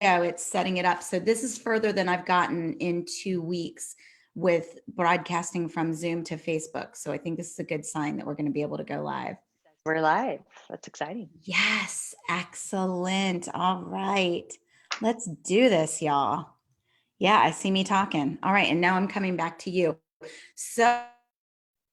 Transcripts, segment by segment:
it's setting it up. So this is further than I've gotten in 2 weeks with broadcasting from Zoom to Facebook. So I think this is a good sign that we're going to be able to go live. We're live. That's exciting. Yes, excellent. All right. Let's do this, y'all. Yeah, I see me talking. All right. And now I'm coming back to you. So,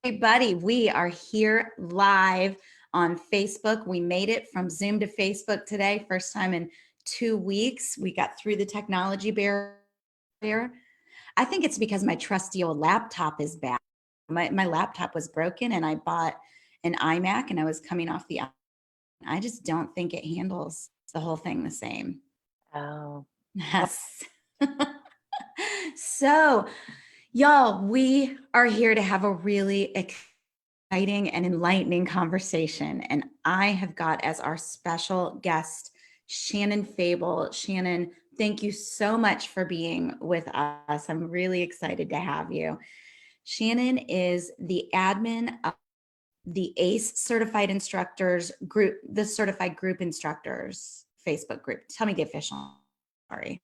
everybody, we are here live on Facebook. We made it from Zoom to Facebook today. First time in 2 weeks. We got through the technology barrier. I think it's because my trusty old laptop is back. My laptop was broken and I bought an iMac and I was coming off the I just don't think it handles the whole thing the same. Oh, Yes. So, y'all, we are here to have a really exciting and enlightening conversation. And I have got as our special guest, Shannon Fable. Shannon, thank you so much for being with us. I'm really excited to have you. Shannon is the admin of the ACE certified instructors group, the certified group instructors Facebook group. Tell me the official. Sorry.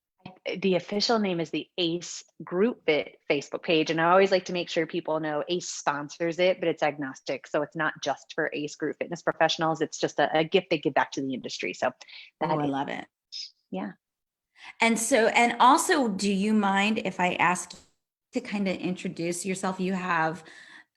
the official name is the ACE Group Fit Facebook page. And I always like to make sure people know ACE sponsors it, but it's agnostic. So it's not just for ACE Group Fitness professionals. It's just a gift they give back to the industry. So Oh, I love it. Yeah. And so, and also, do you mind if I ask you to kind of introduce yourself? You have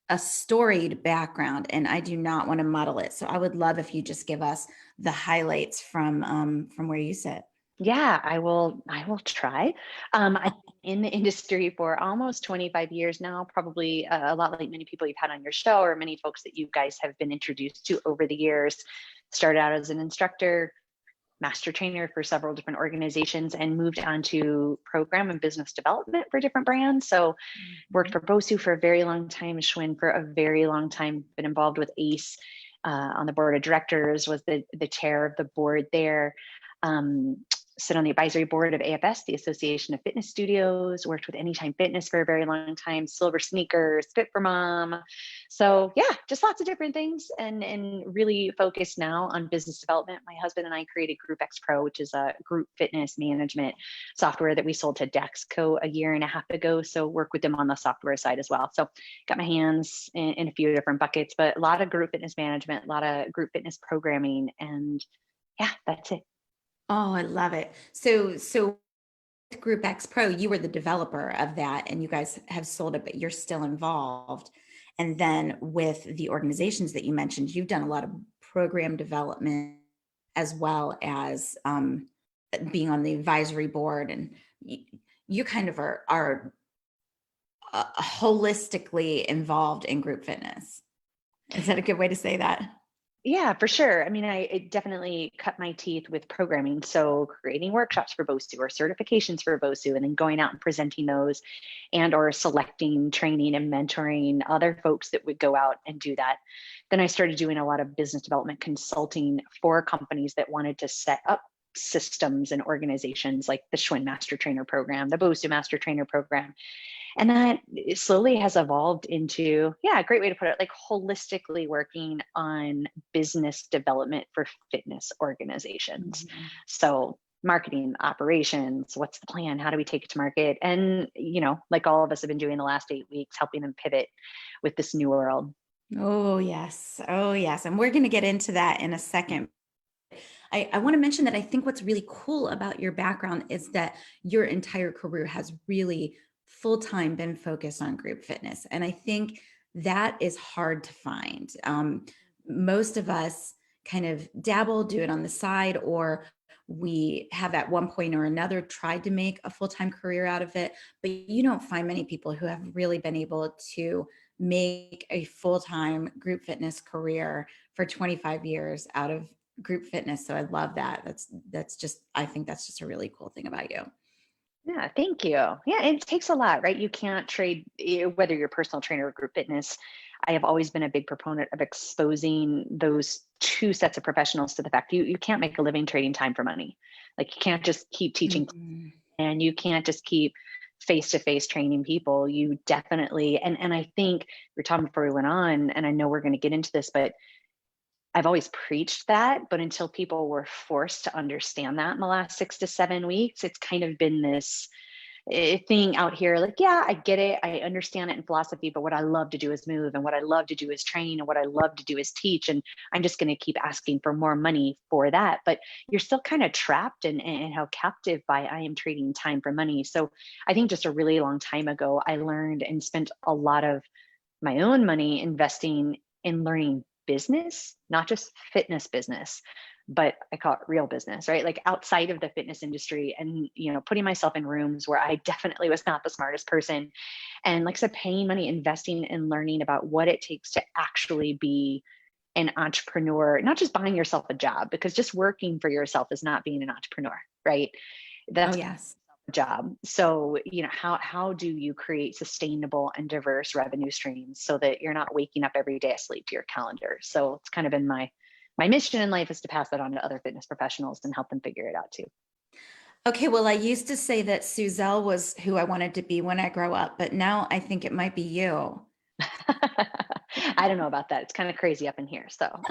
a storied background, and I do not want to muddle it. So I would love if you just give us the highlights from where you sit. Yeah, I will try. I've been in the industry for almost 25 years now, probably a lot like many people you've had on your show or many folks that you guys have been introduced to over the years. Started out as an instructor, master trainer for several different organizations, and moved on to program and business development for different brands. So worked for Bosu for a very long time, Schwinn for a very long time, been involved with ACE on the board of directors, was the chair of the board there. Sit on the advisory board of AFS, the Association of Fitness Studios, worked with Anytime Fitness for a very long time, Silver Sneakers, Fit for Mom. So yeah, just lots of different things, and really focused now on business development. My husband and I created Group X Pro, which is a group fitness management software that we sold to Dexco a year and a half ago. So work with them on the software side as well. So got my hands in a few different buckets, but a lot of group fitness management, a lot of group fitness programming, and yeah, that's it. Oh, I love it. So Group X Pro, you were the developer of that and you guys have sold it, but you're still involved. And then with the organizations that you mentioned, you've done a lot of program development as well as being on the advisory board. And you kind of are holistically involved in group fitness. Is that a good way to say that? Yeah, for sure. I mean, it definitely cut my teeth with programming. So creating workshops for Bosu or certifications for Bosu, and then going out and presenting those, and or selecting, training, and mentoring other folks that would go out and do that. Then I started doing a lot of business development consulting for companies that wanted to set up systems and organizations like the Schwinn Master Trainer Program, the Bosu Master Trainer Program. And that slowly has evolved into, yeah, a great way to put it, like holistically working on business development for fitness organizations. Mm-hmm. So marketing, operations, what's the plan? How do we take it to market? And, like all of us have been doing the last 8 weeks, helping them pivot with this new world. Oh, yes. Oh, yes. And we're going to get into that in a second. I want to mention that I think what's really cool about your background is that your entire career has really full-time been focused on group fitness. And I think that is hard to find. Most of us kind of dabble, do it on the side, or we have at one point or another tried to make a full-time career out of it, but you don't find many people who have really been able to make a full-time group fitness career for 25 years out of group fitness. So I love that. I think that's just a really cool thing about you. Yeah, thank you. Yeah, it takes a lot, right? You can't trade, whether you're a personal trainer or group fitness. I have always been a big proponent of exposing those two sets of professionals to the fact you can't make a living trading time for money. Like you can't just keep teaching, mm-hmm. and you can't just keep face-to-face training people. You definitely, and I think we were talking before we went on, and I know we're going to get into this, but I've always preached that, but until people were forced to understand that in the last 6 to 7 weeks, it's kind of been this thing out here like, yeah, I get it. I understand it in philosophy, but what I love to do is move, and what I love to do is train, and what I love to do is teach. And I'm just going to keep asking for more money for that. But you're still kind of trapped and held captive by I am trading time for money. So I think just a really long time ago, I learned and spent a lot of my own money investing in learning business, not just fitness business, but I call it real business, right? Like outside of the fitness industry, and, putting myself in rooms where I definitely was not the smartest person. And like I said, paying money, investing and learning about what it takes to actually be an entrepreneur, not just buying yourself a job, because just working for yourself is not being an entrepreneur, right? Oh, That's yes. job. So, how do you create sustainable and diverse revenue streams so that you're not waking up every day asleep to your calendar? So it's kind of been my mission in life, is to pass that on to other fitness professionals and help them figure it out too. Okay, well, I used to say that Suzelle was who I wanted to be when I grow up, but now I think it might be you. I don't know about that. It's kind of crazy up in here. So,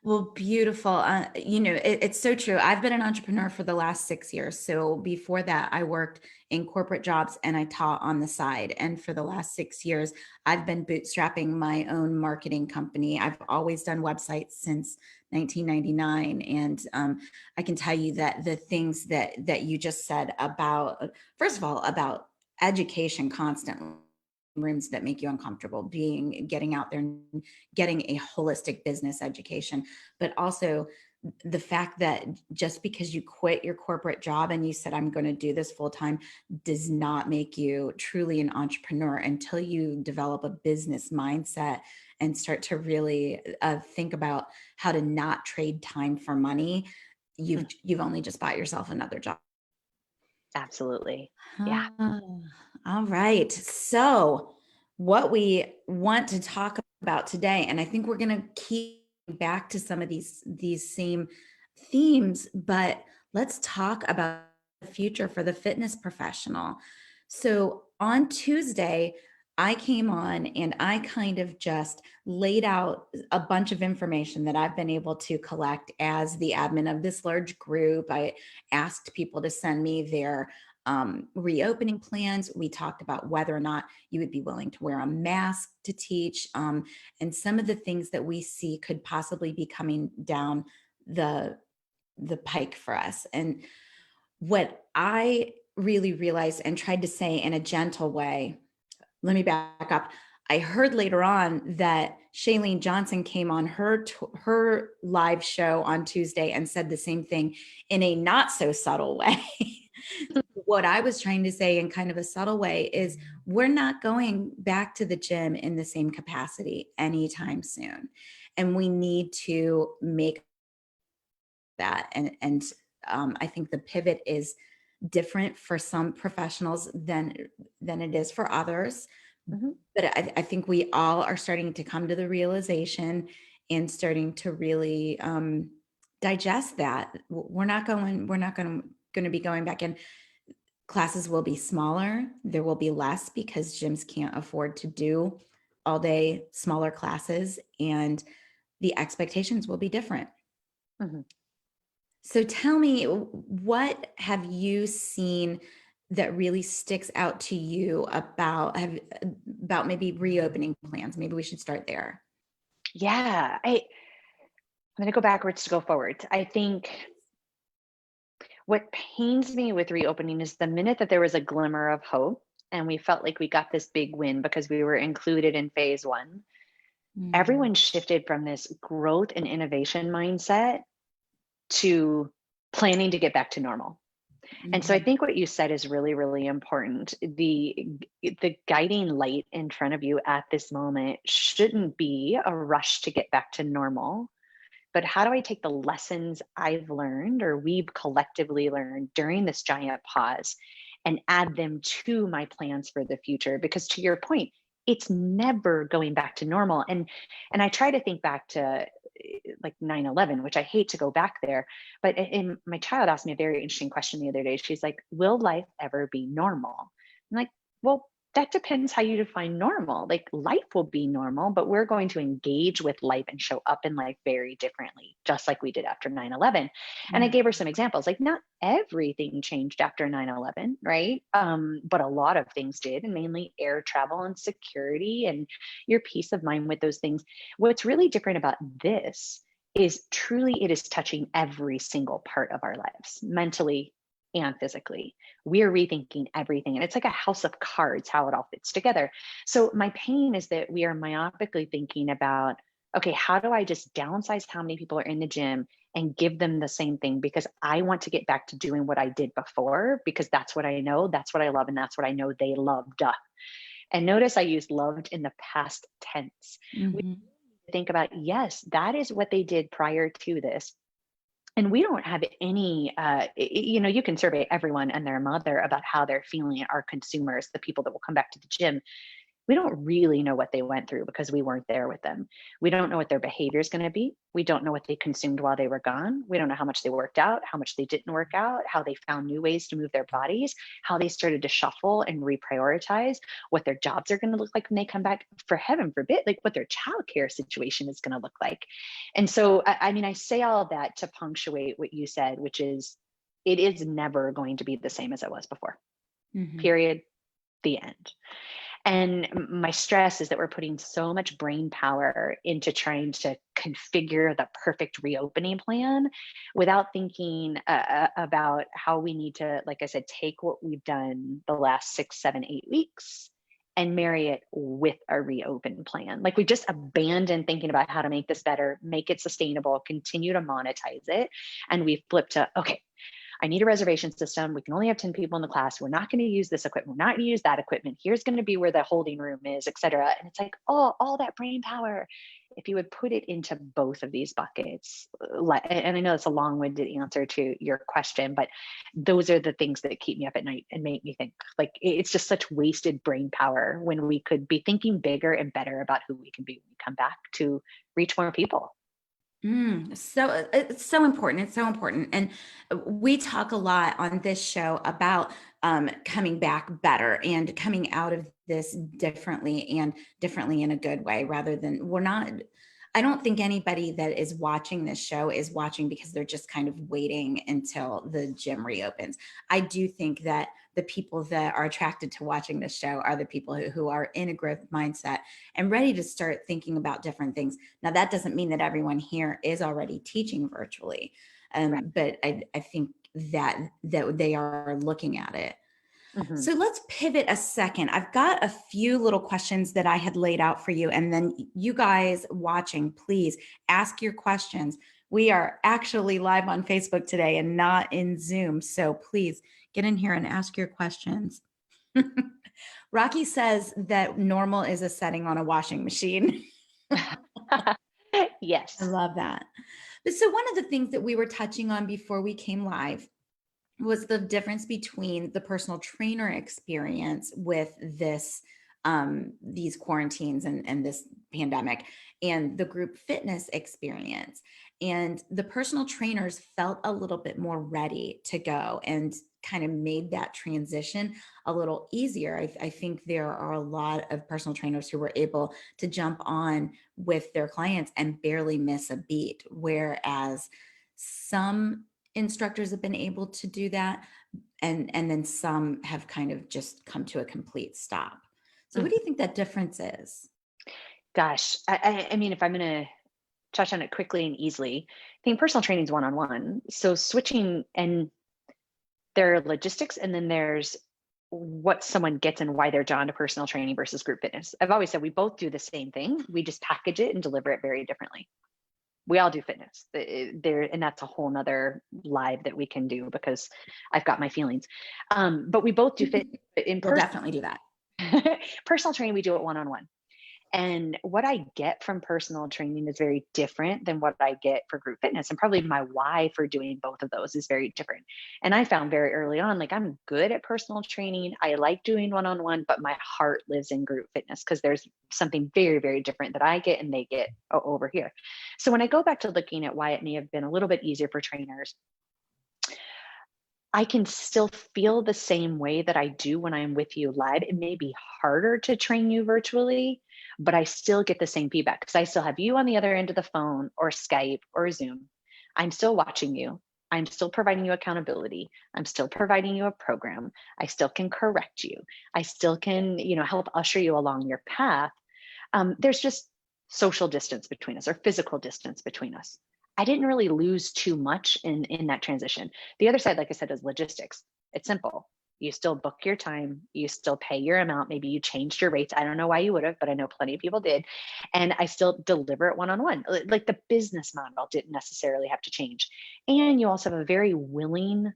Well, beautiful. It's so true. I've been an entrepreneur for the last 6 years. So before that, I worked in corporate jobs and I taught on the side. And for the last 6 years, I've been bootstrapping my own marketing company. I've always done websites since 1999, and I can tell you that the things that you just said about, first of all, about education constantly, rooms that make you uncomfortable, getting out there and getting a holistic business education, but also the fact that just because you quit your corporate job and you said, I'm going to do this full time, does not make you truly an entrepreneur until you develop a business mindset and start to really think about how to not trade time for money. You've only just bought yourself another job. absolutely. Yeah. Ah, all right. So, what we want to talk about today, and I think we're going to keep back to some of these same themes, but let's talk about the future for the fitness professional. So, on Tuesday, I came on and I kind of just laid out a bunch of information that I've been able to collect as the admin of this large group. I asked people to send me their reopening plans. We talked about whether or not you would be willing to wear a mask to teach, and some of the things that we see could possibly be coming down the pike for us. And what I really realized and tried to say in a gentle way, let me back up. I heard later on that Shailene Johnson came on her live show on Tuesday and said the same thing in a not so subtle way. What I was trying to say in kind of a subtle way is we're not going back to the gym in the same capacity anytime soon. And we need to make that. And I think the pivot is different for some professionals than it is for others. Mhm. But I think we all are starting to come to the realization and starting to really digest that we're not going to be going back in. Classes will be smaller. There will be less because gyms can't afford to do all day smaller classes, and the expectations will be different. Mhm. So tell me, what have you seen that really sticks out to you about maybe reopening plans? Maybe we should start there. Yeah. I'm going to go backwards to go forward. I think what pains me with reopening is the minute that there was a glimmer of hope and we felt like we got this big win because we were included in phase one, Mm, everyone shifted from this growth and innovation mindset to planning to get back to normal. And so I mhm, think what you said is really, really important. The guiding light in front of you at this moment shouldn't be a rush to get back to normal, but how do I take the lessons I've learned or we've collectively learned during this giant pause and add them to my plans for the future? Because to your point, it's never going back to normal. And I try to think back to like 9/11, which I hate to go back there, but my child asked me a very interesting question the other day. She's like, "Will life ever be normal?" I'm like, "Well, that depends how you define normal. Like life will be normal, but we're going to engage with life and show up in life very differently, just like we did after 9/11. And I Mm, gave her some examples. Like not everything changed after 9/11, right? But a lot of things did, and mainly air travel and security and your peace of mind with those things. What's really different about this is truly it is touching every single part of our lives, mentally and physically. We're rethinking everything. And it's like a house of cards, how it all fits together. So my pain is that we are myopically thinking about, okay, how do I just downsize how many people are in the gym and give them the same thing because I want to get back to doing what I did before because that's what I know, that's what I love, and that's what I know they loved. And notice I used loved in the past tense. We mhm. think about, yes, that is what they did prior to this, and we don't have any you can survey everyone and their mother about how they're feeling, our consumers, the people that will come back to the gym. We don't really know what they went through because we weren't there with them. We don't know what their behavior is going to be. We don't know what they consumed while they were gone. We don't know how much they worked out, how much they didn't work out, how they found new ways to move their bodies, how they started to shuffle and reprioritize, what their jobs are going to look like when they come back, for heaven forbid, like what their childcare situation is going to look like. And so, I mean, I say all of that to punctuate what you said, which is it is never going to be the same as it was before, Mhm. period, the end. And my stress is that we're putting so much brain power into trying to configure the perfect reopening plan without thinking about how we need to, like I said, take what we've done the last 6, 7, 8 weeks and marry it with a reopen plan. Like we just abandoned thinking about how to make this better, make it sustainable, continue to monetize it. And we've flipped to, okay, I need a reservation system. We can only have 10 people in the class. We're not going to use this equipment. We're not going to use that equipment. Here's going to be where the holding room is, et cetera. And it's like, oh, all that brain power. If you would put it into both of these buckets, and I know it's a long-winded answer to your question, but those are the things that keep me up at night and make me think like it's just such wasted brain power when we could be thinking bigger and better about who we can be when we come back to reach more people. So it's so important. It's so important. And we talk a lot on this show about coming back better and coming out of this differently and differently in a good way rather than we're not. I don't think anybody that is watching this show is watching because they're just kind of waiting until the gym reopens. I do think that the people that are attracted to watching this show are the people who are in a growth mindset and ready to start thinking about different things. Now, that doesn't mean that everyone here is already teaching virtually, Right. but I think that they are looking at it. Mhm. So let's pivot a second. I've got a few little questions that I had laid out for you, and then you guys watching, please ask your questions. We are actually live on Facebook today and not in Zoom, so please get in here and ask your questions. Rocky says that normal is a setting on a washing machine. I Yes. love that. But so one of the things that we were touching on before we came live was the difference between the personal trainer experience with this these quarantines and this pandemic and the group fitness experience. And the personal trainers felt a little bit more ready to go and kind of made that transition a little easier. I think there are a lot of personal trainers who were able to jump on with their clients and barely miss a beat, whereas some instructors have been able to do that and then some have kind of just come to a complete stop. So what do you think that difference is? Gosh, I mean, if I'm going to touch on it quickly and easily, I think personal training is one on one. So switching, and there are logistics, and then there's what someone gets and why they're drawn to personal training versus group fitness. I've always said we both do the same thing. We just package it and deliver it very differently. We all do fitness there, and that's a whole nother live that we can do because I've got my feelings. But we both do fit in We'll person. definitely do that. Personal training, we do it one on one. And what I get from personal training is very different than what I get for group fitness. And probably my why for doing both of those is very different. And I found very early on, like I'm good at personal training. I like doing one on one, but my heart lives in group fitness because there's something very, very different that I get and they get over here. So when I go back to looking at why it may have been a little bit easier for trainers, I can still feel the same way that I do when I'm with you live. It may be harder to train you virtually, but I still get the same feedback because I still have you on the other end of the phone or Skype or Zoom. I'm still watching you. I'm still providing you accountability. I'm still providing you a program. I still can correct you. I still can, help usher you along your path. There's just social distance between us or physical distance between us. I didn't really lose too much in that transition. The other side, like I said, is logistics. It's simple. You still book your time, you still pay your amount. Maybe you changed your rates. I don't know why you would have, but I know plenty of people did. And I still deliver it one-on-one. Like the business model didn't necessarily have to change. And you also have a very willing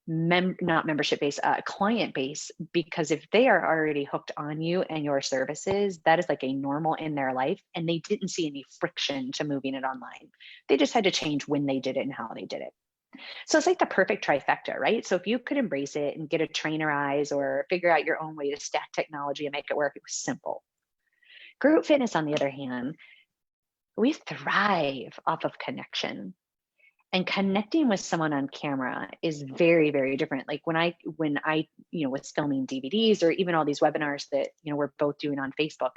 not membership base, client base, because if they are already hooked on you and your services, that is like a normal in their life, and they didn't see any friction to moving it online. They just had to change when they did it and how they did it. So it's like the perfect trifecta, right? So if you could embrace it and get a trainerize or figure out your own way to stack technology and make it work, it was simple. Group fitness, on the other hand, we thrive off of connection. And connecting with someone on camera is very, very different. Like when I was filming DVDs or even all these webinars that we're both doing on Facebook,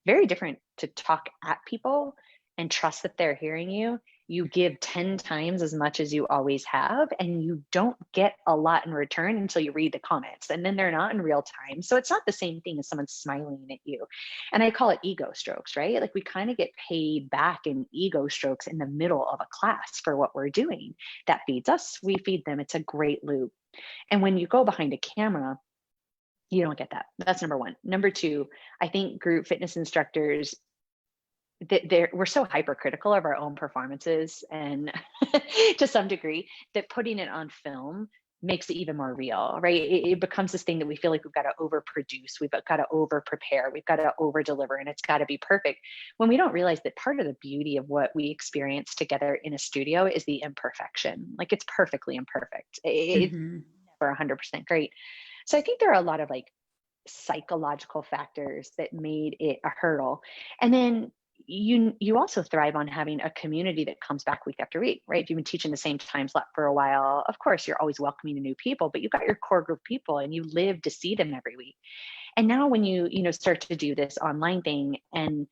very different to talk at people and trust that they're hearing you. You give 10 times as much as you always have, and you don't get a lot in return until you read the comments, and then they're not in real time. So it's not the same thing as someone smiling at you. And I call it ego strokes, right? Like we kind of get paid back in ego strokes in the middle of a class for what we're doing. That feeds us, we feed them. It's a great loop. And when you go behind a camera, you don't get that. That's number one. Number two, I think group fitness instructors, we're so hypercritical of our own performances, and to some degree, that putting it on film makes it even more real, right? It becomes this thing that we feel like we've got to overproduce, we've got to over prepare, we've got to over deliver, and it's got to be perfect. When we don't realize that part of the beauty of what we experience together in a studio is the imperfection. Like it's perfectly imperfect. It's Mhm. never 100% great. So I think there are a lot of like psychological factors that made it a hurdle. And then you also thrive on having a community that comes back week after week, right? If you've been teaching the same time slot for a while, of course you're always welcoming new people, but you've got your core group people and you live to see them every week. And now when you start to do this online thing, and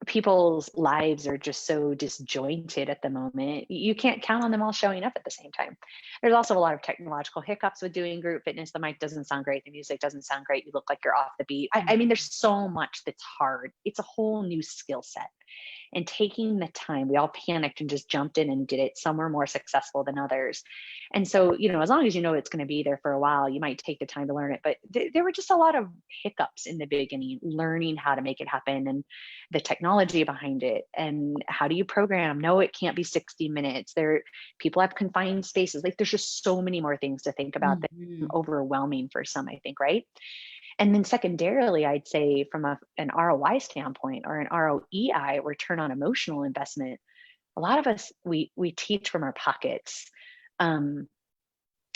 people's lives are just so disjointed at the moment, you can't count on them all showing up at the same time. There's also a lot of technological hiccups with doing group fitness. The mic doesn't sound great, the music doesn't sound great, you look like you're off the beat. I mean, there's so much that's hard. It's a whole new skill set. And taking the time, we all panicked and just jumped in and did it. Some were more successful than others. And so, as long as you know it's going to be there for a while, you might take the time to learn it. But there were just a lot of hiccups in the beginning, learning how to make it happen and the technology behind it. And how do you program? No, it can't be 60 minutes. People have confined spaces. Like there's just so many more things to think about that Mhm. overwhelming for some, I think, right? And then secondarily, I'd say from an ROI standpoint or an ROEI, return on emotional investment, a lot of us, we teach from our pockets. Um,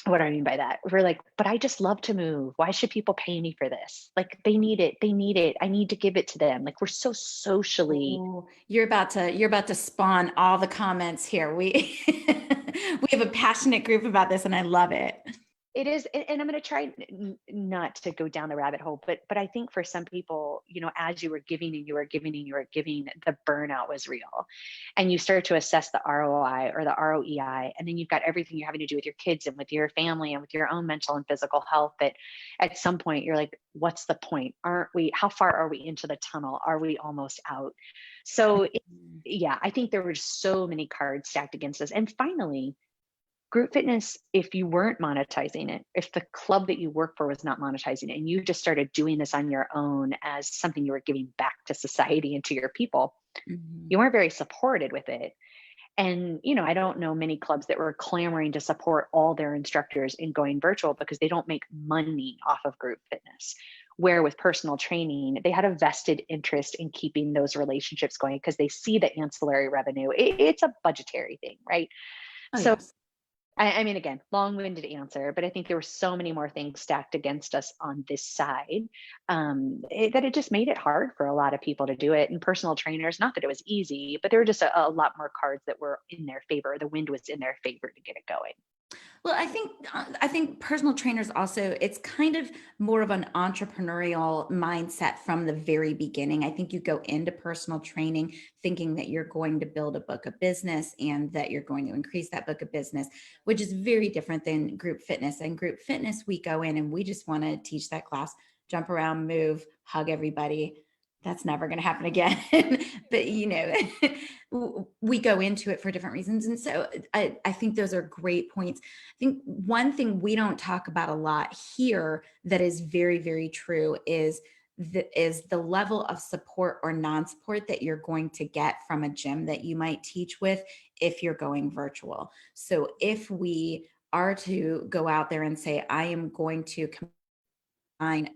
what do I mean by that? We're like, but I just love to move. Why should people pay me for this? Like they need it. They need it. I need to give it to them. Like we're so socially. Oh, you're about to spawn all the comments here. We we have a passionate group about this and I love it. It is, and I'm going to try not to go down the rabbit hole, but I think for some people, as you were giving and you were giving and you were giving, the burnout was real, and you start to assess the ROI or the ROEI, and then you've got everything you're having to do with your kids and with your family and with your own mental and physical health. That at some point you're like, what's the point? Aren't we? How far are we into the tunnel? Are we almost out? So, yeah, I think there were so many cards stacked against us, and finally group fitness, if you weren't monetizing it, if the club that you work for was not monetizing it, and you just started doing this on your own as something you were giving back to society and to your people, Mhm. you weren't very supported with it. And, I don't know many clubs that were clamoring to support all their instructors in going virtual because they don't make money off of group fitness. Where with personal training, they had a vested interest in keeping those relationships going because they see the ancillary revenue. It's a budgetary thing, right? Oh, So yes. I mean, again, long-winded answer, but I think there were so many more things stacked against us on this side, that it just made it hard for a lot of people to do it. And personal trainers, not that it was easy, but there were just a lot more cards that were in their favor. The wind was in their favor to get it going. Well, I think personal trainers also, it's kind of more of an entrepreneurial mindset from the very beginning. I think you go into personal training thinking that you're going to build a book of business and that you're going to increase that book of business, which is very different than group fitness. And group fitness, we go in and we just want to teach that class, jump around, move, hug everybody. That's never going to happen again. But we go into it for different reasons. And so I think those are great points. I think one thing we don't talk about a lot here that is very, very true is the level of support or non-support that you're going to get from a gym that you might teach with if you're going virtual. So if we are to go out there and say, I am going to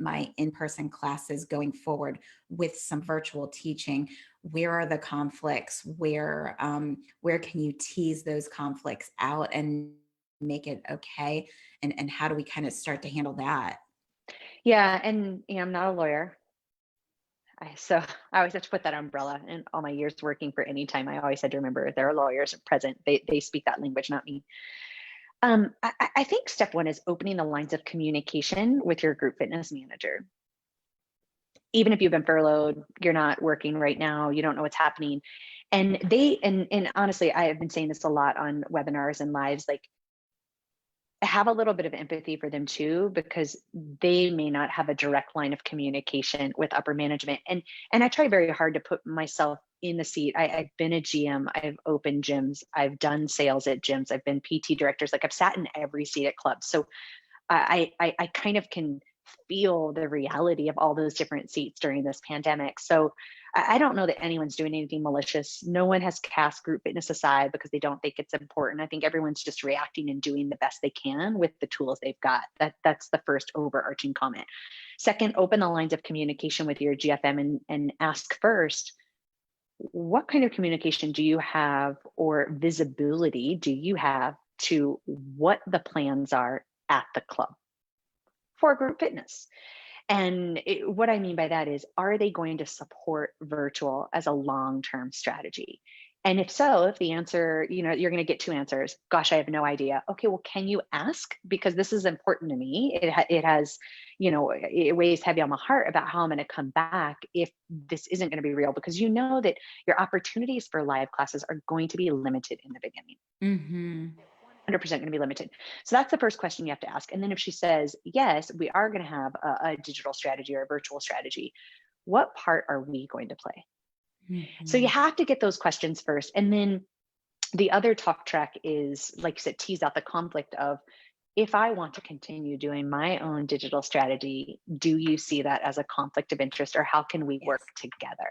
my in-person classes going forward with some virtual teaching, where are the conflicts, where can you tease those conflicts out and make it okay, and how do we kind of start to handle that? Yeah, and I'm not a lawyer. So I always have to put that umbrella in all my years working for any time. I always had to remember there are lawyers present. They speak that language, not me. I think step one is opening the lines of communication with your group fitness manager. Even if you've been furloughed, you're not working right now, you don't know what's happening. And honestly, I have been saying this a lot on webinars and lives, like have a little bit of empathy for them too, because they may not have a direct line of communication with upper management. And I try very hard to put myself in the seat. I've been a GM, I've opened gyms, I've done sales at gyms, I've been PT directors, like I've sat in every seat at clubs. So I kind of can feel the reality of all those different seats during this pandemic. So I don't know that anyone's doing anything malicious. No one has cast group fitness aside because they don't think it's important. I think everyone's just reacting and doing the best they can with the tools they've got. That's the first overarching comment. Second, open the lines of communication with your GFM and ask first, what kind of communication do you have or visibility do you have to what the plans are at the club for group fitness? And what I mean by that is, are they going to support virtual as a long-term strategy? And if so, if the answer, you're going to get two answers. Gosh, I have no idea. Okay, well, can you ask? Because this is important to me. It has, it weighs heavy on my heart about how I'm going to come back if this isn't going to be real, because you know that your opportunities for live classes are going to be limited in the beginning. Mm-hmm. 100% going to be limited. So that's the first question you have to ask. And then if she says, yes, we are going to have a digital strategy or a virtual strategy, what part are we going to play? So you Mm-hmm. have to get those questions first. And then the other talk track is, like you said, tease out the conflict of, if I want to continue doing my own digital strategy, do you see that as a conflict of interest, or how can we work Yes. together?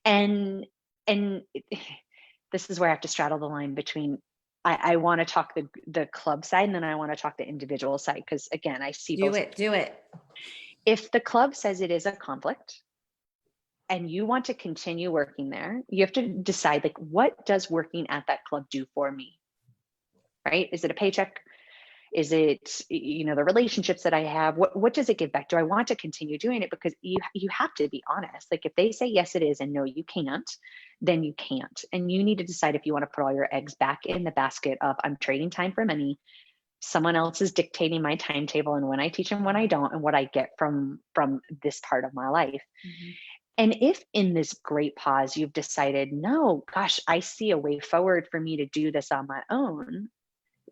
And this is where I have to straddle the line between I want to talk the club side, and then I want to talk the individual side, because again, I see Do both. it. Do it. If the club says it is a conflict and you want to continue working there, you have to decide, like, what does working at that club do for me? Right? Is it a paycheck? Is it, the relationships that I have? What does it give back? Do I want to continue doing it? Because you have to be honest. Like, if they say yes, it is, and no, you can't, then you can't. And you need to decide if you want to put all your eggs back in the basket of, I'm trading time for money. Someone else is dictating my timetable and when I teach and when I don't, and what I get from this part of my life. Mm-hmm. And if in this great pause you've decided, no, gosh, I see a way forward for me to do this on my own,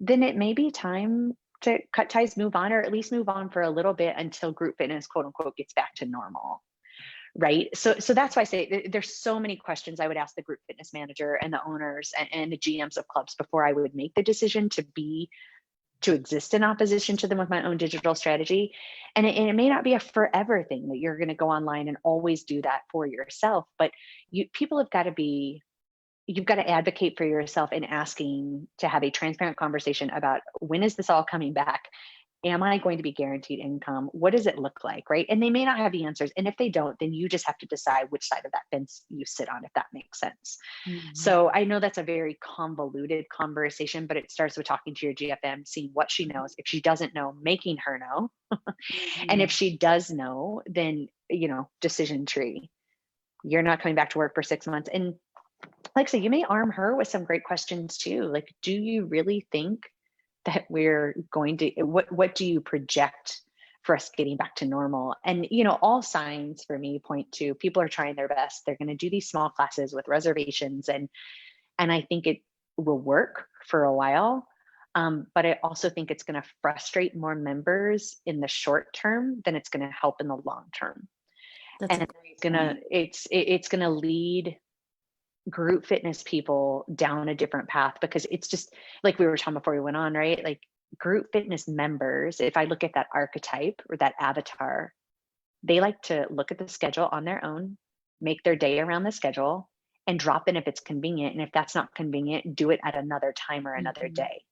then it may be time to cut ties, move on, or at least move on for a little bit until group fitness, quote unquote, gets back to normal. Right. So that's why I say there's so many questions I would ask the group fitness manager and the owners and the GMs of clubs before I would make the decision to exist in opposition to them with my own digital strategy. And it may not be a forever thing that you're going to go online and always do that for yourself, but people have got to be, you've got to advocate for yourself in asking to have a transparent conversation about, when is this all coming back? Am I going to be guaranteed income? What does it look like? Right. And they may not have the answers. And if they don't, then you just have to decide which side of that fence you sit on, if that makes sense. Mm-hmm. So I know that's a very convoluted conversation, but it starts with talking to your GFM, seeing what she knows. If she doesn't know, making her know. And Mm-hmm. if she does know, then, decision tree. You're not coming back to work for 6 months. And like I said, you may arm her with some great questions too. Like, do you really think that we're going to, what do you project for us getting back to normal? And, all signs for me point to people are trying their best. They're going to do these small classes with reservations, and I think it will work for a while. But I also think it's going to frustrate more members in the short term than it's going to help in the long term. That's a And great it's gonna point. it's gonna lead group fitness people down a different path, because it's just like we were talking before we went on, right? Like, group fitness members, if I look at that archetype or that avatar, they like to look at the schedule on their own, make their day around the schedule, and drop in if it's convenient. And if that's not convenient, do it at another time or another Mhm. day.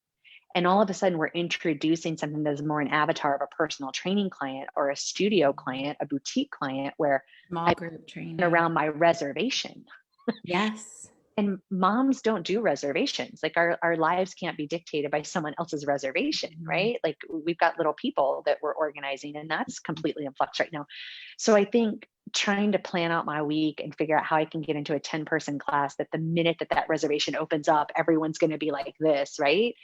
And all of a sudden, we're introducing something that's more an avatar of a personal training client or a studio client, a boutique client, where Small I'm group training. around my reservation. Yes. And moms don't do reservations. Like, our lives can't be dictated by someone else's reservation, Mhm. right? Like, we've got little people that we're organizing, and that's completely in flux right now. So I think trying to plan out my week and figure out how I can get into a 10-person class, that the minute that reservation opens up, everyone's going to be like this, right?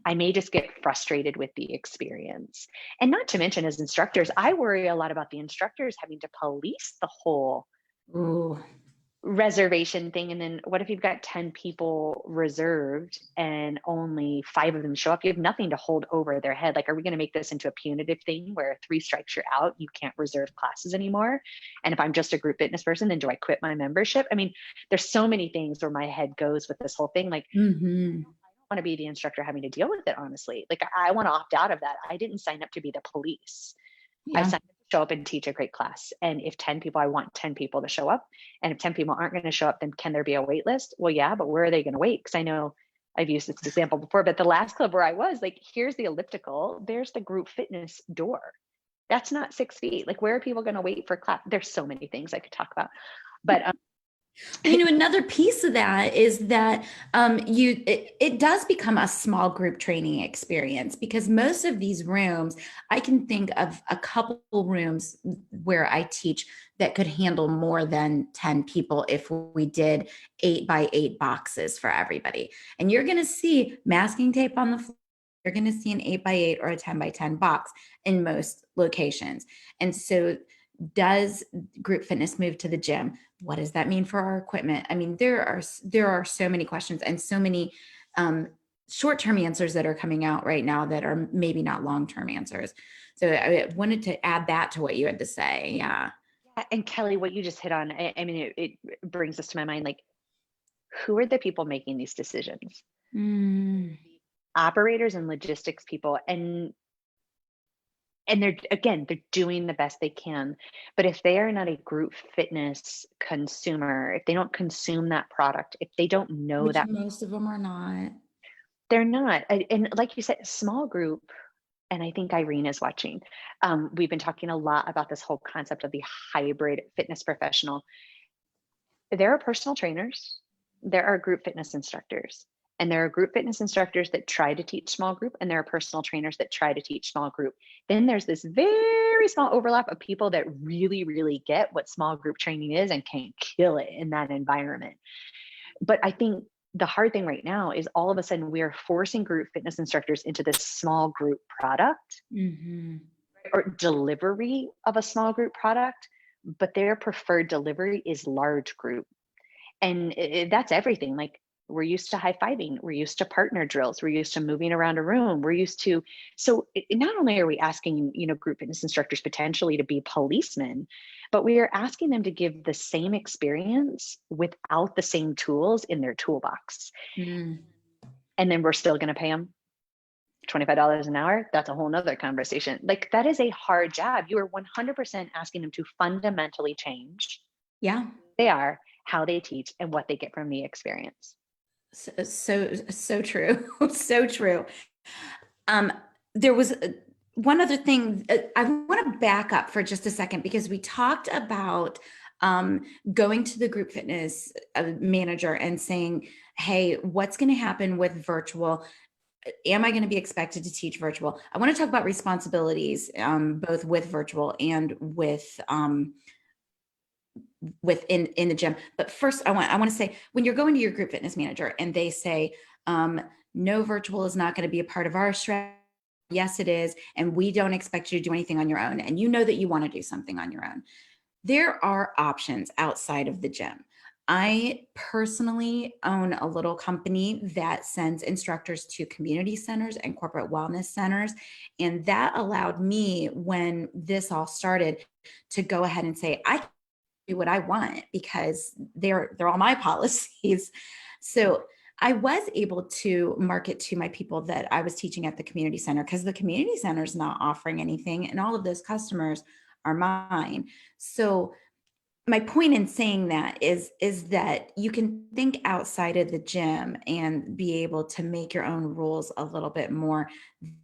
I may just get frustrated with the experience. And not to mention, as instructors, I worry a lot about the instructors having to police the whole Ooh. reservation thing. And then what if you've got 10 people reserved and only 5 of them show up? You have nothing to hold over their head. Like, are we going to make this into a punitive thing where 3 strikes you're out, you can't reserve classes anymore? And if I'm just a group fitness person, then do I quit my membership? I mean, there's so many things where my head goes with this whole thing. Like, Hmm. want to be the instructor having to deal with it, honestly. Like, I want to opt out of that. I didn't sign up to be the police. I Yeah. signed up to show up and teach a great class. And if 10 people, I want 10 people to show up. And if 10 people aren't going to show up, then can there be a wait list? Well, yeah, but where are they going to wait? Because I know I've used this example before, but the last club where I was, like, here's the elliptical, there's the group fitness door. That's not 6 feet. Like, where are people going to wait for class? There's so many things I could talk about. But Another piece of that is that it does become a small group training experience, because most of these rooms, I can think of a couple rooms where I teach that could handle more than 10 people if we did 8 by 8 boxes for everybody. And you're going to see masking tape on the floor. You're going to see an 8 by 8 or a 10 by 10 box in most locations. And so, does group fitness move to the gym? What does that mean for our equipment? I mean, there are so many questions and so many um, short-term answers that are coming out right now that are maybe not long-term answers. So I wanted to add that to what you had to say. Yeah. and Kelly, what you just hit on, I mean, it brings us to my mind, like, who are the people making these decisions? Mm, Operators and logistics people. And they're doing the best they can. But if they are not a group fitness consumer, if they don't consume that product, if they don't know which that, most of them are not. they're not. And like you said, small group, and I think Irene is watching. We've been talking a lot about this whole concept of the hybrid fitness professional. There are personal trainers, there are group fitness instructors, and there are group fitness instructors that try to teach small group, and there are personal trainers that try to teach small group. Then there's this very small overlap of people that really, really get what small group training is and can kill it in that environment. But I think the hard thing right now is all of a sudden we are forcing group fitness instructors into this small group product Hmm. or delivery of a small group product, but their preferred delivery is large group. And that's everything. Like, we're used to high-fiving, we're used to partner drills, we're used to moving around a room, we're used to, so not only are we asking, group fitness instructors potentially to be policemen, but we are asking them to give the same experience without the same tools in their toolbox. Mm. And then we're still going to pay them $25 an hour. That's a whole nother conversation. Like, that is a hard job. You are 100% asking them to fundamentally change Yeah. they are, how they teach, and what they get from the experience. So true. So true. Um, there was one other thing. I want to back up for just a second, because we talked about going to the group fitness manager and saying, hey, what's going to happen with virtual? Am I going to be expected to teach virtual? I want to talk about responsibilities, both with virtual and within the gym. But first, I want to say, when you're going to your group fitness manager and they say, No, virtual is not going to be a part of our strategy. Yes, it is. And we don't expect you to do anything on your own. And you know that you want to do something on your own. There are options outside of the gym. I personally own a little company that sends instructors to community centers and corporate wellness centers. And that allowed me, when this all started, to go ahead and say, I can do what I want because they're all my policies. So I was able to market to my people that I was teaching at the community center, because the community center is not offering anything, and all of those customers are mine. So my point in saying that is that you can think outside of the gym and be able to make your own rules a little bit more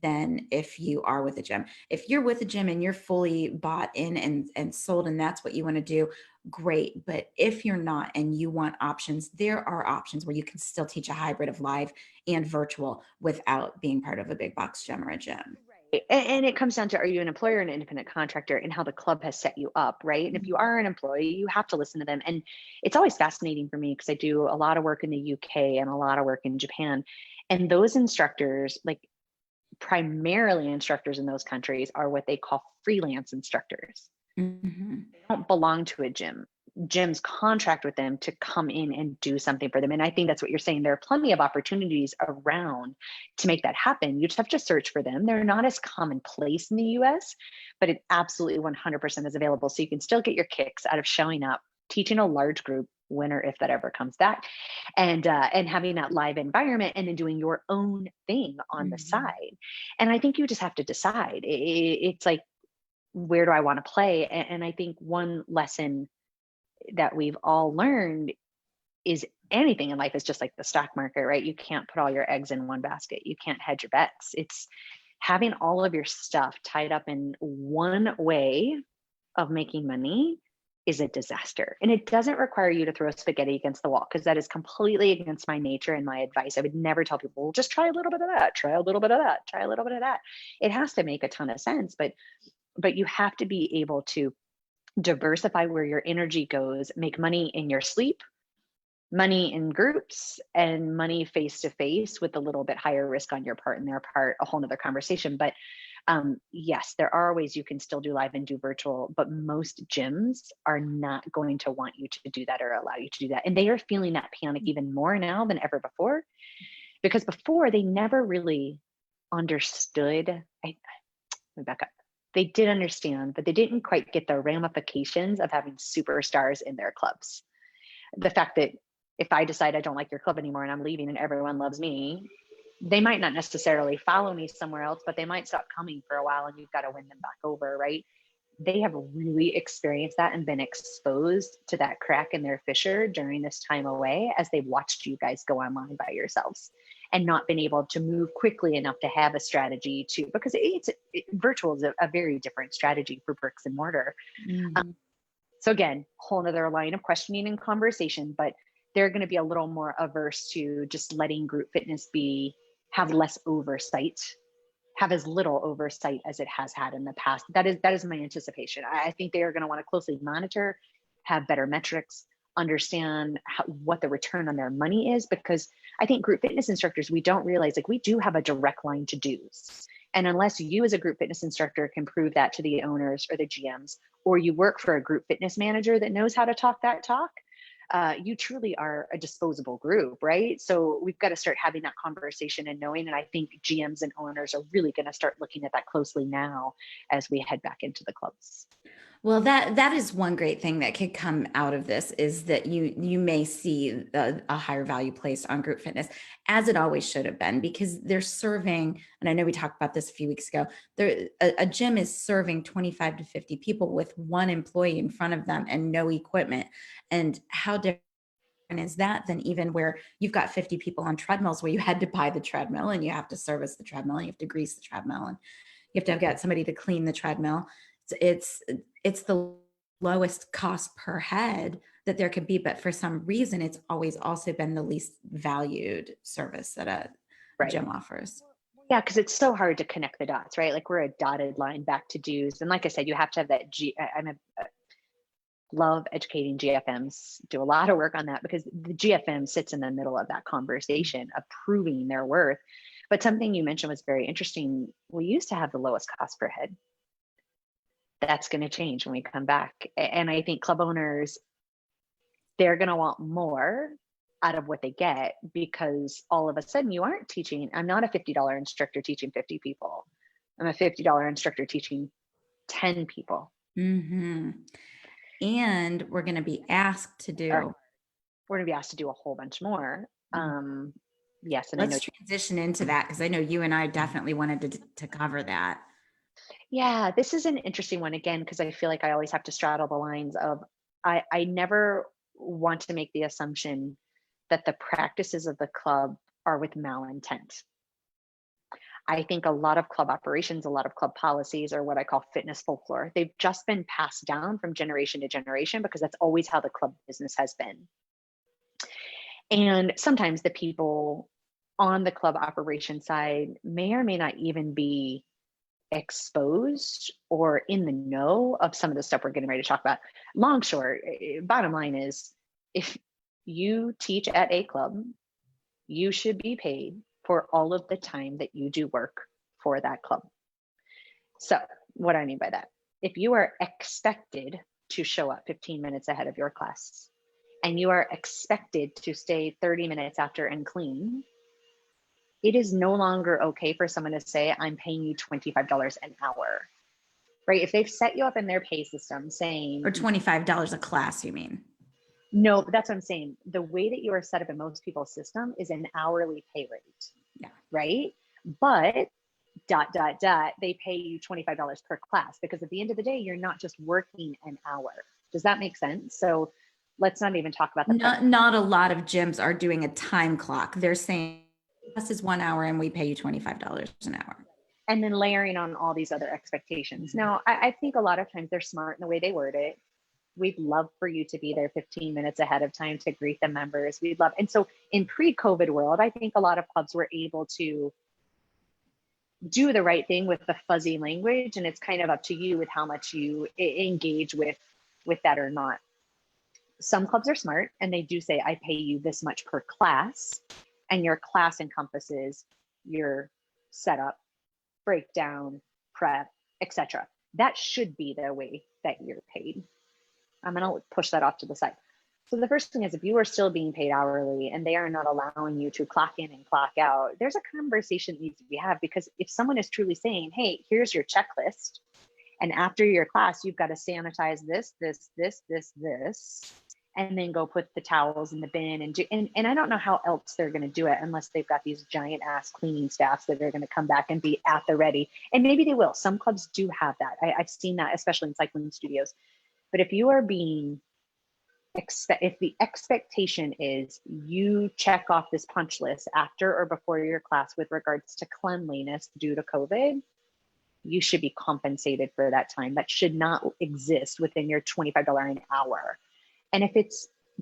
than if you are with a gym. If you're with a gym and you're fully bought in and sold, and that's what you want to do, great. But if you're not and you want options, there are options where you can still teach a hybrid of live and virtual without being part of a big box gym or a gym. And it comes down to, are you an employer or an independent contractor, and how the club has set you up, right? And if you are an employee, you have to listen to them. And it's always fascinating for me because I do a lot of work in the UK and a lot of work in Japan. And those instructors, like primarily instructors in those countries, are what they call freelance instructors. Mhm. They don't belong to a gym. Gyms contract with them to come in and do something for them. And I think that's what you're saying. There are plenty of opportunities around to make that happen. You just have to search for them. They're not as commonplace in the US, but it absolutely 100% is available. So you can still get your kicks out of showing up, teaching a large group, when or if that ever comes back, and having that live environment, and then doing your own thing on the Mhm. side. And I think you just have to decide. It's like, where do I want to play? And I think one lesson that we've all learned is, anything in life is just like the stock market, right? You can't put all your eggs in one basket. You can't hedge your bets. It's having all of your stuff tied up in one way of making money is a disaster. And it doesn't require you to throw spaghetti against the wall, because that is completely against my nature and my advice. I would never tell people, well, just try a little bit of that, try a little bit of that, try a little bit of that. It has to make a ton of sense, but you have to be able to diversify where your energy goes, make money in your sleep, money in groups, and money face to face with a little bit higher risk on your part and their part, a whole nother conversation. But yes, there are ways you can still do live and do virtual, but most gyms are not going to want you to do that or allow you to do that. And they are feeling that panic even more now than ever before, because before they never really understood. Let me back up. They did understand, but they didn't quite get the ramifications of having superstars in their clubs. The fact that if I decide I don't like your club anymore and I'm leaving and everyone loves me, they might not necessarily follow me somewhere else, but they might stop coming for a while, and you've got to win them back over, right? They have really experienced that and been exposed to that crack in their fissure during this time away, as they've watched you guys go online by yourselves and not been able to move quickly enough to have a strategy to, because virtual is a very different strategy for bricks and mortar. Mhm. So again, whole nother line of questioning and conversation, but they're going to be a little more averse to just letting group fitness have less oversight, have as little oversight as it has had in the past. That is my anticipation. I think they are going to want to closely monitor, have better metrics, understand what the return on their money is, because I think group fitness instructors, we don't realize, like, we do have a direct line to dues. And unless you as a group fitness instructor can prove that to the owners or the GMs, or you work for a group fitness manager that knows how to talk that talk, you truly are a disposable group, right? So we've got to start having that conversation and knowing. And I think GMs and owners are really going to start looking at that closely now as we head back into the clubs. Well, that is one great thing that could come out of this, is that you may see a higher value placed on group fitness, as it always should have been, because they're serving. And I know we talked about this a few weeks ago. A gym is serving 25 to 50 people with one employee in front of them and no equipment. And how different is that than even where you've got 50 people on treadmills, where you had to buy the treadmill and you have to service the treadmill and you have to grease the treadmill and you have to have got somebody to clean the treadmill. It's the lowest cost per head that there could be, but for some reason, it's always also been the least valued service that a Right. gym offers. Yeah, because it's so hard to connect the dots, right? Like, we're a dotted line back to dues. And like I said, you have to have that I'm a Love educating GFMs, do a lot of work on that because the GFM sits in the middle of that conversation of proving their worth. But something you mentioned was very interesting. We used to have the lowest cost per head. That's going to change when we come back. And I think club owners, they're going to want more out of what they get, because all of a sudden you aren't teaching. I'm not a $50 instructor teaching 50 people. I'm a $50 instructor teaching 10 people. Mm-hmm. And we're going to be asked to do. We're going to be asked to do a whole bunch more. Yes. And Let's transition into that, because I know you and I definitely wanted to cover that. Yeah, this is an interesting one again, because I feel like I always have to straddle the lines of, I never want to make the assumption that the practices of the club are with malintent. I think a lot of club operations, a lot of club policies are what I call fitness folklore. They've just been passed down from generation to generation because that's always how the club business has been. And sometimes the people on the club operation side may or may not even be exposed or in the know of some of the stuff we're getting ready to talk about. Long short, bottom line is, if you teach at a club, you should be paid for all of the time that you do work for that club. So what do I mean by that? If you are expected to show up 15 minutes ahead of your class, and you are expected to stay 30 minutes after and clean, it is no longer okay for someone to say, I'm paying you $25 an hour, right? If they've set you up in their pay system saying, Or $25 a class, you mean? No, but that's what I'm saying. The way that you are set up in most people's system is an hourly pay rate. Yeah. Right. But they pay you $25 per class, because at the end of the day, you're not just working an hour. Does that make sense? So let's not even talk about the not a lot of gyms are doing a time clock. They're saying this is 1 hour and we pay you $25 an hour. And then layering on all these other expectations. Now, I think a lot of times they're smart in the way they word it. We'd love for you to be there 15 minutes ahead of time to greet the members. We'd love. And so in pre-COVID world, I think a lot of clubs were able to do the right thing with the fuzzy language. And it's kind of up to you with how much you engage with that or not. Some clubs are smart and they do say, I pay you this much per class, and your class encompasses your setup, breakdown, prep, etc. That should be the way that you're paid. I'm going to push that off to the side. So the first thing is, if you are still being paid hourly and they are not allowing you to clock in and clock out, there's a conversation that needs to be had. Because if someone is truly saying, hey, here's your checklist, and after your class, you've got to sanitize this, and then go put the towels in the bin and I don't know how else they're going to do it unless they've got these giant ass cleaning staffs that are going to come back and be at the ready. And maybe they will. Some clubs do have that. I've seen that, especially in cycling studios. But if you are being if the expectation is you check off this punch list after or before your class with regards to cleanliness due to COVID, you should be compensated for that time. That should not exist within your $25 an hour. And if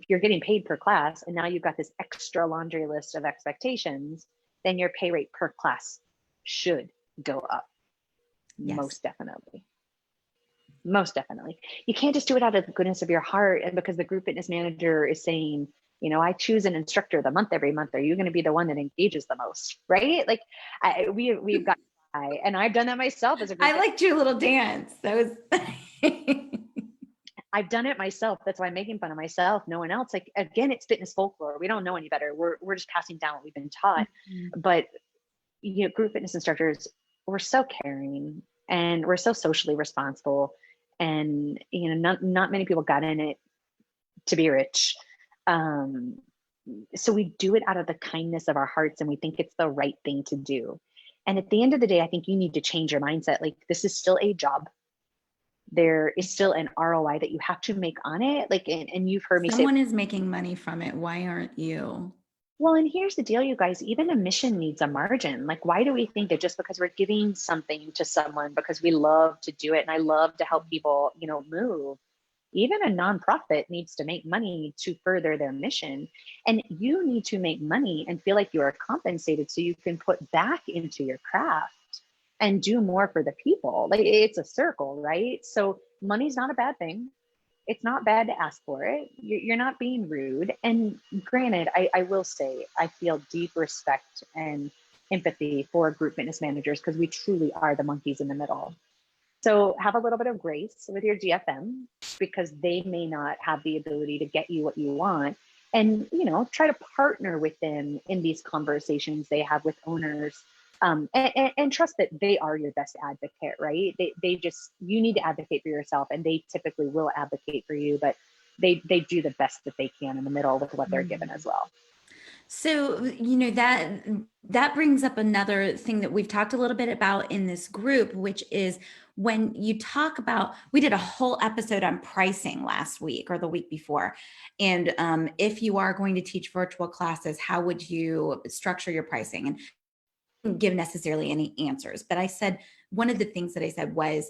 you're getting paid per class and now you've got this extra laundry list of expectations, then your pay rate per class should go up. Yes. Most definitely. You can't just do it out of the goodness of your heart. And because the group fitness manager is saying, I choose an instructor of the month every month, are you going to be the one that engages the most? Right? Like we've got, and I've done that myself as a group. I liked your little dance. That was, I've done it myself. That's why I'm making fun of myself. No one else. Like, again, it's fitness folklore. We don't know any better. We're just passing down what we've been taught. Mm-hmm. But, group fitness instructors, we're so caring and we're so socially responsible. And, not many people got in it to be rich. So we do it out of the kindness of our hearts and we think it's the right thing to do. And at the end of the day, I think you need to change your mindset. Like, this is still a job. There is still an ROI that you have to make on it. Like, and you've heard me say, someone is making money from it. Why aren't you? Well, and here's the deal, you guys, even a mission needs a margin. Like, why do we think that just because we're giving something to someone because we love to do it and I love to help people, move, even a nonprofit needs to make money to further their mission. And you need to make money and feel like you are compensated so you can put back into your craft and do more for the people. Like, it's a circle, right? So money's not a bad thing. it's not bad to ask for it. You're not being rude. And granted, I will say I feel deep respect and empathy for group fitness managers because we truly are the monkeys in the middle. So have a little bit of grace with your GFM because they may not have the ability to get you what you want. And, try to partner with them in these conversations they have with owners, and trust that they are your best advocate, right? They just, you need to advocate for yourself, and they typically will advocate for you, but they do the best that they can in the middle with what they're given as well. So, that brings up another thing that we've talked a little bit about in this group, which is when you talk about, we did a whole episode on pricing last week or the week before. And if you are going to teach virtual classes, how would you structure your pricing? And I didn't give necessarily any answers, but I said, one of the things that I said was,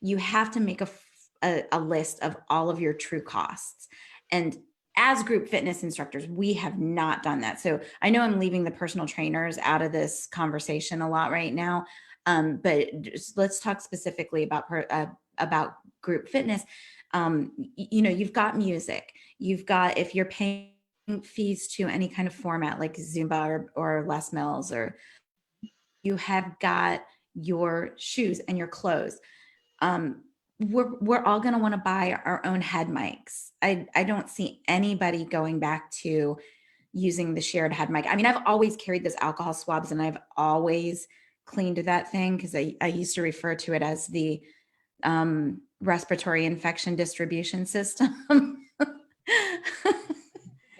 you have to make a list of all of your true costs. And as group fitness instructors, we have not done that. So I know I'm leaving the personal trainers out of this conversation a lot right now, but let's talk specifically about group fitness. You've got music, you've got, if you're paying fees to any kind of format like Zumba or Les Mills, or you have got your shoes and your clothes. We're all going to want to buy our own head mics. I don't see anybody going back to using the shared head mic. I mean, I've always carried those alcohol swabs and I've always cleaned that thing because I used to refer to it as the respiratory infection distribution system.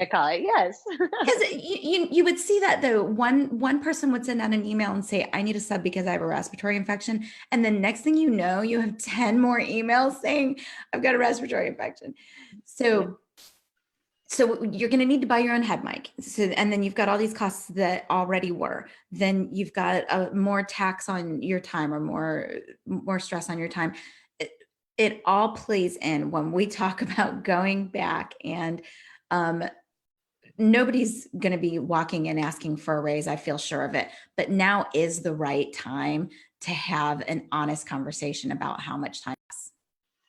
I call it, yes. Because you would see that though. One person would send out an email and say, I need a sub because I have a respiratory infection. And then next thing you know, you have 10 more emails saying, I've got a respiratory infection. So you're going to need to buy your own head mic. So, and then you've got all these costs that already were. Then you've got more tax on your time, or more stress on your time. It all plays in when we talk about going back, and nobody's going to be walking and asking for a raise. I feel sure of it. But now is the right time to have an honest conversation about how much time.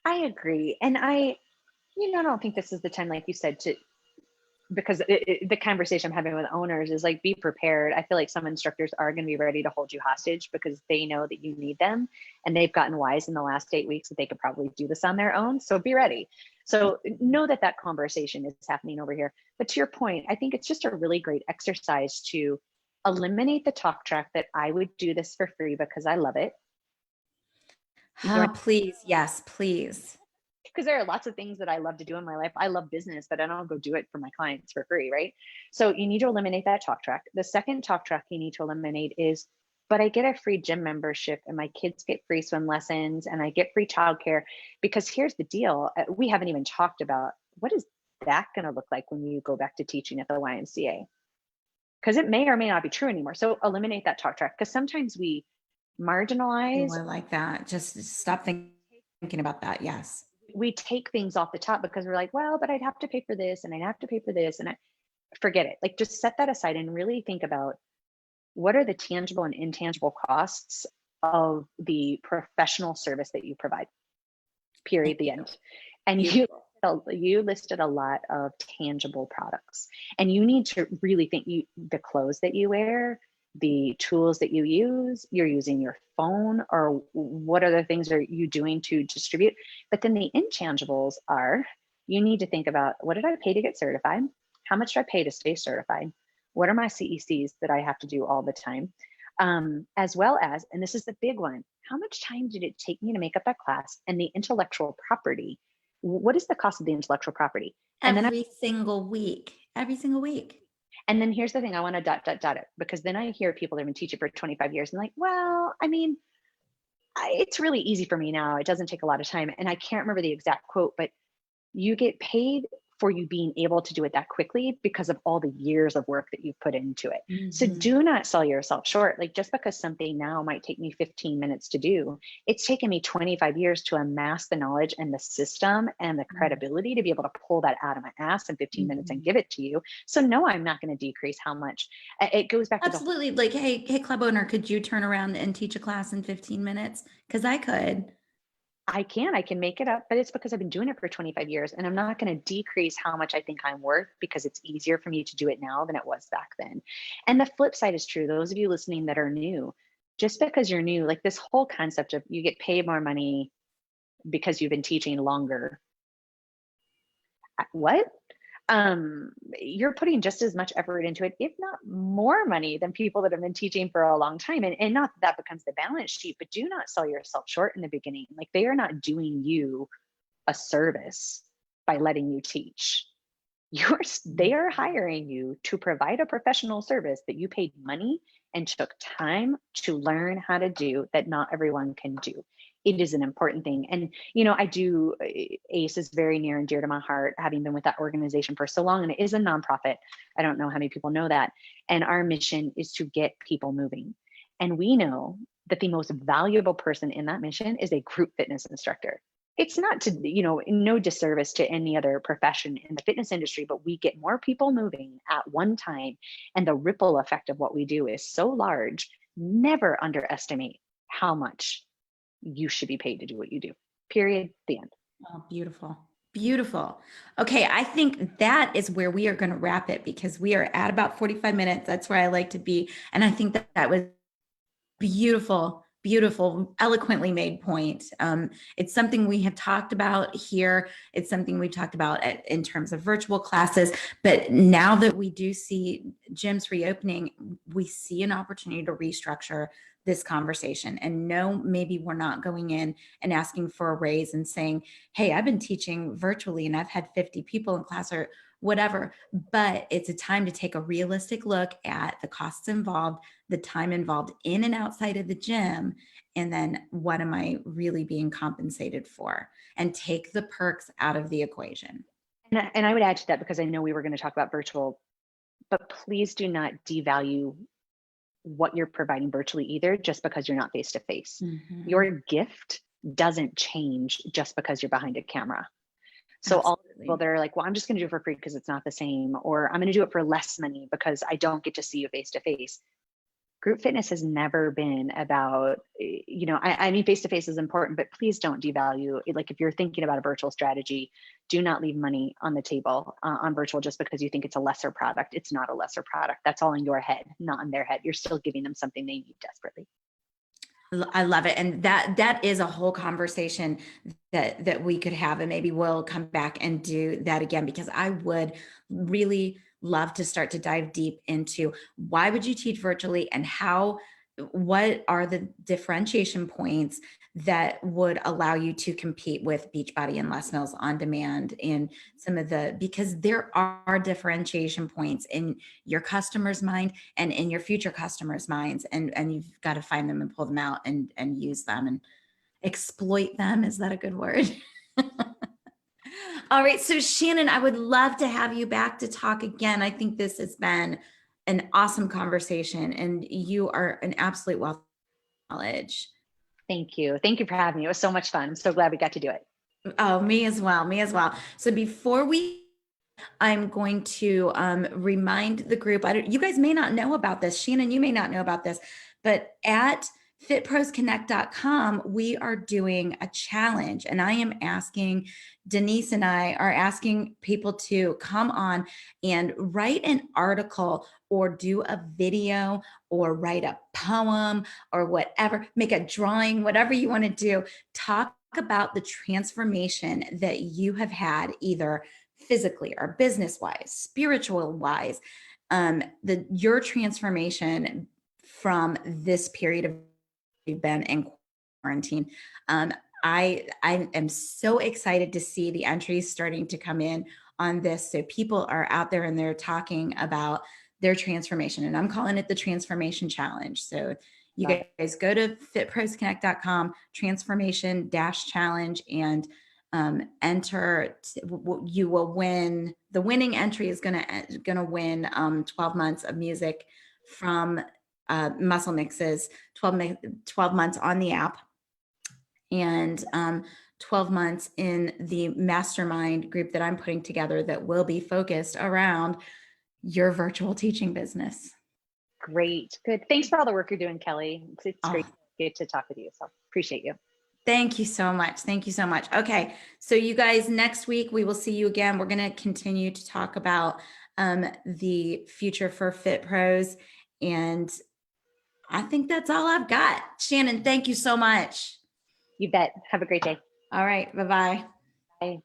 I agree. And I don't think this is the time, like you said, because the conversation I'm having with owners is like, be prepared. I feel like some instructors are going to be ready to hold you hostage because they know that you need them, and they've gotten wise in the last 8 weeks that they could probably do this on their own. So be ready. So know that conversation is happening over here. But to your point, I think it's just a really great exercise to eliminate the talk track that I would do this for free because I love it. Please. Yes, please. Because there are lots of things that I love to do in my life. I love business, but I don't go do it for my clients for free, right? So you need to eliminate that talk track. The second talk track you need to eliminate is, but I get a free gym membership and my kids get free swim lessons and I get free childcare. Because here's the deal. We haven't even talked about, what is that going to look like when you go back to teaching at the YMCA? Because it may or may not be true anymore. So eliminate that talk track, because sometimes we marginalize. Oh, I like that. Just stop thinking about that. Yes. We take things off the top because we're like, well, but I'd have to pay for this and I'd have to pay for this, and I forget it. Like, just set that aside and really think about, what are the tangible and intangible costs of the professional service that you provide, period, the end. And you listed a lot of tangible products, and you need to really think, the clothes that you wear, the tools that you use, you're using your phone, or what other things are you doing to distribute? But then the intangibles are, you need to think about, what did I pay to get certified? How much do I pay to stay certified? What are my CECs that I have to do all the time? As well as, and this is the big one, how much time did it take me to make up that class? And the intellectual property, what is the cost of the intellectual property? And every single week. And then here's the thing, I want to dot it, because then I hear people that have been teaching for 25 years and like, well, I mean, it's really easy for me now. It doesn't take a lot of time. And I can't remember the exact quote, but you get paid for you being able to do it that quickly because of all the years of work that you've put into it. Mm-hmm. So do not sell yourself short. Like, just because something now might take me 15 minutes to do, it's taken me 25 years to amass the knowledge and the system and the credibility to be able to pull that out of my ass in 15 minutes and give it to you. So no, I'm not going to decrease how much. It goes back absolutely to like, hey club owner, could you turn around and teach a class in 15 minutes? Because I could. I can make it up, but it's because I've been doing it for 25 years, and I'm not going to decrease how much I think I'm worth because it's easier for me to do it now than it was back then. And the flip side is true. Those of you listening that are new, just because you're new, like this whole concept of you get paid more money because you've been teaching longer. What? You're putting just as much effort into it, if not more money than people that have been teaching for a long time. And not that becomes the balance sheet, but do not sell yourself short in the beginning. Like they are not doing you a service by letting you teach. They are hiring you to provide a professional service that you paid money and took time to learn how to do that not everyone can do. It is an important thing. And, I do, ACE is very near and dear to my heart, having been with that organization for so long, and it is a nonprofit. I don't know how many people know that. And our mission is to get people moving. And we know that the most valuable person in that mission is a group fitness instructor. It's not to, no disservice to any other profession in the fitness industry, but we get more people moving at one time. And the ripple effect of what we do is so large. Never underestimate how much you should be paid to do what you do. Period. The end. Oh, beautiful. Beautiful. Okay, I think that is where we are going to wrap it because we are at about 45 minutes. That's where I like to be. And I think that was beautiful, beautiful, eloquently made point. It's something we have talked about here. It's something we've talked about in terms of virtual classes. But now that we do see gyms reopening, we see an opportunity to restructure this conversation. And no, maybe we're not going in and asking for a raise and saying, hey, I've been teaching virtually and I've had 50 people in class or whatever. But it's a time to take a realistic look at the costs involved, the time involved in and outside of the gym, and then what am I really being compensated for, and take the perks out of the equation. And I would add to that, because I know we were going to talk about virtual, but please do not devalue what you're providing virtually either, just because you're not face to face. Your gift doesn't change just because you're behind a camera. So all people that are like, well, I'm just going to do it for free because it's not the same, or I'm going to do it for less money because I don't get to see you face to face. Group fitness has never been about, I mean, face to face is important, but please don't devalue it. Like if you're thinking about a virtual strategy, do not leave money on the table on virtual just because you think it's a lesser product. It's not a lesser product. That's all in your head, not in their head. You're still giving them something they need desperately. I love it. And that is a whole conversation that we could have. And maybe we'll come back and do that again, because I would really love to start to dive deep into why would you teach virtually and what are the differentiation points that would allow you to compete with Beachbody and Les Mills On Demand, and because there are differentiation points in your customer's mind and in your future customers' minds, and you've got to find them and pull them out and use them and exploit them. Is that a good word? All right. So Shannon, I would love to have you back to talk again. I think this has been an awesome conversation and you are an absolute wealth of knowledge. Thank you. Thank you for having me. It was so much fun. I'm so glad we got to do it. Oh, me as well. Me as well. So I'm going to remind the group. You guys may not know about this. Shannon, you may not know about this, but at fitprosconnect.com, we are doing a challenge. And I am asking, Denise and I are asking people to come on and write an article or do a video or write a poem or whatever, make a drawing, whatever you want to do. Talk about the transformation that you have had, either physically or business wise, spiritual wise, your transformation from this period of you've been in quarantine. I am so excited to see the entries starting to come in on this. So people are out there and they're talking about their transformation, and I'm calling it the Transformation Challenge. So you guys go to fitprosconnect.com, transformation challenge, and enter. You will win. The winning entry is gonna win 12 months of music from Muscle Mixes, 12 months on the app, and 12 months in the mastermind group that I'm putting together that will be focused around your virtual teaching business. Great. Good. Thanks for all the work you're doing, Kelly. It's great to talk with you. So appreciate you. Thank you so much. Thank you so much. Okay. So you guys, next week we will see you again. We're going to continue to talk about the future for Fit Pros. And I think that's all I've got. Shannon, thank you so much. You bet. Have a great day. All right. Bye-bye. Bye.